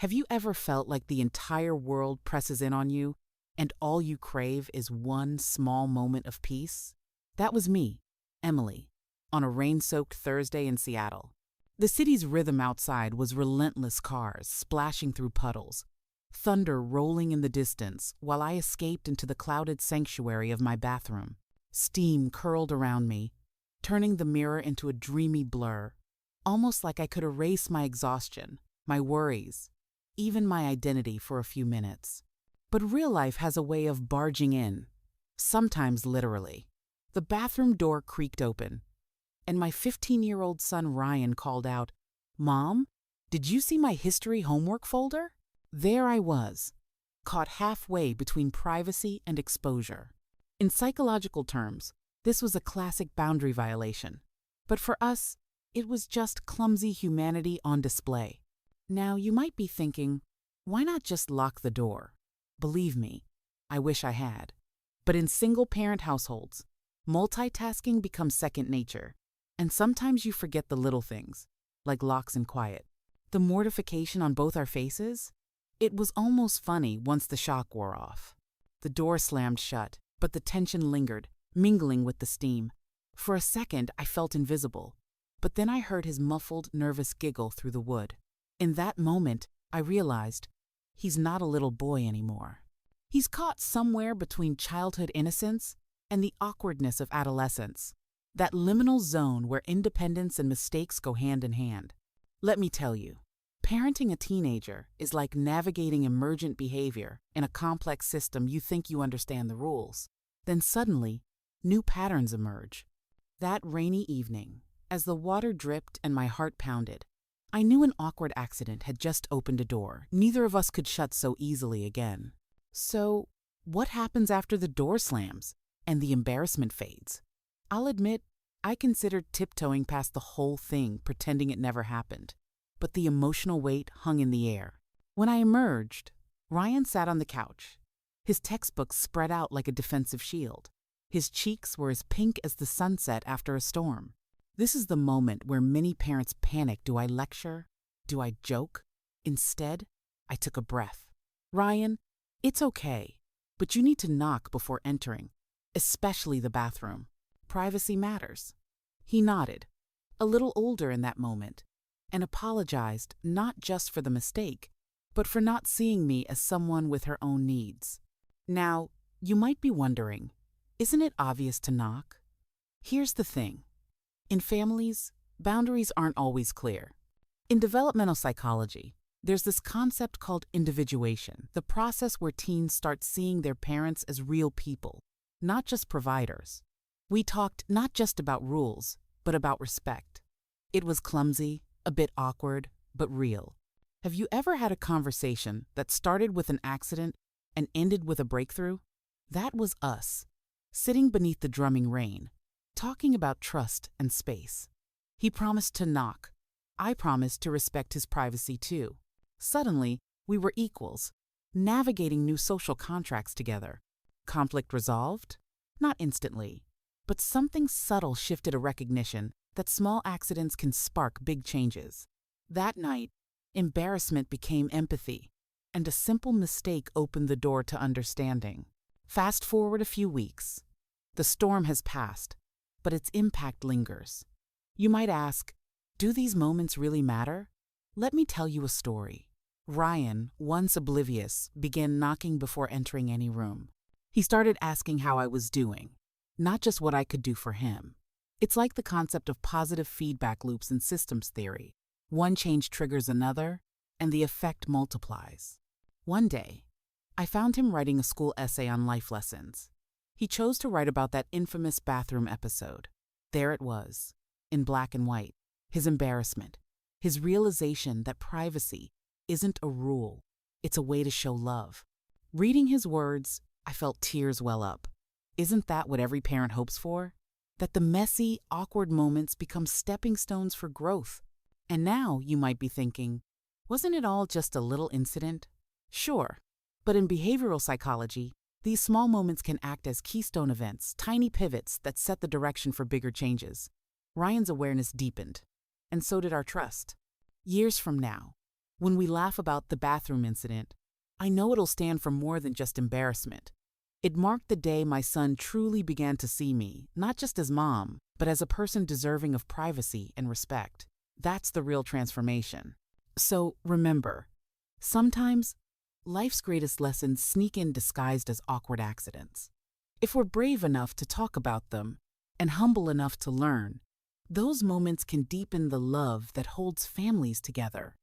Have you ever felt like the entire world presses in on you and all you crave is one small moment of peace? That was me, Emily, on a rain-soaked Thursday in Seattle. The city's rhythm outside was relentless cars splashing through puddles, thunder rolling in the distance while I escaped into the clouded sanctuary of my bathroom. Steam curled around me, turning the mirror into a dreamy blur, almost like I could erase my exhaustion, my worries, even my identity for a few minutes. But real life has a way of barging in, sometimes literally. The bathroom door creaked open, and my 15-year-old son Ryan called out, "Mom, did you see my history homework folder?" There I was, caught halfway between privacy and exposure. In psychological terms, this was a classic boundary violation. But for us, it was just clumsy humanity on display. Now, you might be thinking, why not just lock the door? Believe me, I wish I had. But in single-parent households, multitasking becomes second nature, and sometimes you forget the little things, like locks and quiet. The mortification on both our faces? It was almost funny once the shock wore off. The door slammed shut, but the tension lingered, mingling with the steam. For a second, I felt invisible, but then I heard his muffled, nervous giggle through the wood. In that moment, I realized he's not a little boy anymore. He's caught somewhere between childhood innocence and the awkwardness of adolescence, that liminal zone where independence and mistakes go hand in hand. Let me tell you, parenting a teenager is like navigating emergent behavior in a complex system you think you understand the rules. Then suddenly, new patterns emerge. That rainy evening, as the water dripped and my heart pounded, I knew an awkward accident had just opened a door neither of us could shut so easily again. So, what happens after the door slams and the embarrassment fades? I'll admit, I considered tiptoeing past the whole thing, pretending it never happened. But the emotional weight hung in the air. When I emerged, Ryan sat on the couch, his textbook spread out like a defensive shield. His cheeks were as pink as the sunset after a storm. This is the moment where many parents panic. Do I lecture? Do I joke? Instead, I took a breath. "Ryan, it's okay, but you need to knock before entering, especially the bathroom. Privacy matters." He nodded, a little older in that moment, and apologized not just for the mistake, but for not seeing me as someone with her own needs. Now, you might be wondering, isn't it obvious to knock? Here's the thing. In families, boundaries aren't always clear. In developmental psychology, there's this concept called individuation, the process where teens start seeing their parents as real people, not just providers. We talked not just about rules, but about respect. It was clumsy, a bit awkward, but real. Have you ever had a conversation that started with an accident and ended with a breakthrough? That was us, sitting beneath the drumming rain, talking about trust and space. He promised to knock. I promised to respect his privacy too. Suddenly, we were equals, navigating new social contracts together. Conflict resolved? Not instantly, but something subtle shifted a recognition that small accidents can spark big changes. That night, embarrassment became empathy, and a simple mistake opened the door to understanding. Fast forward a few weeks. The storm has passed, but its impact lingers. You might ask, do these moments really matter? Let me tell you a story. Ryan, once oblivious, began knocking before entering any room. He started asking how I was doing, not just what I could do for him. It's like the concept of positive feedback loops in systems theory. One change triggers another, and the effect multiplies. One day, I found him writing a school essay on life lessons. He chose to write about that infamous bathroom episode. There it was, in black and white, his embarrassment, his realization that privacy isn't a rule, it's a way to show love. Reading his words, I felt tears well up. Isn't that what every parent hopes for? That the messy, awkward moments become stepping stones for growth. And now you might be thinking, wasn't it all just a little incident? Sure, but in behavioral psychology, these small moments can act as keystone events, tiny pivots that set the direction for bigger changes. Ryan's awareness deepened, and so did our trust. Years from now, When we laugh about the bathroom incident, I know it'll stand for more than just embarrassment. It marked the day my son truly began to see me, not just as mom, but as a person deserving of privacy and respect. That's the real transformation. So remember, sometimes life's greatest lessons sneak in disguised as awkward accidents. If we're brave enough to talk about them and humble enough to learn, those moments can deepen the love that holds families together.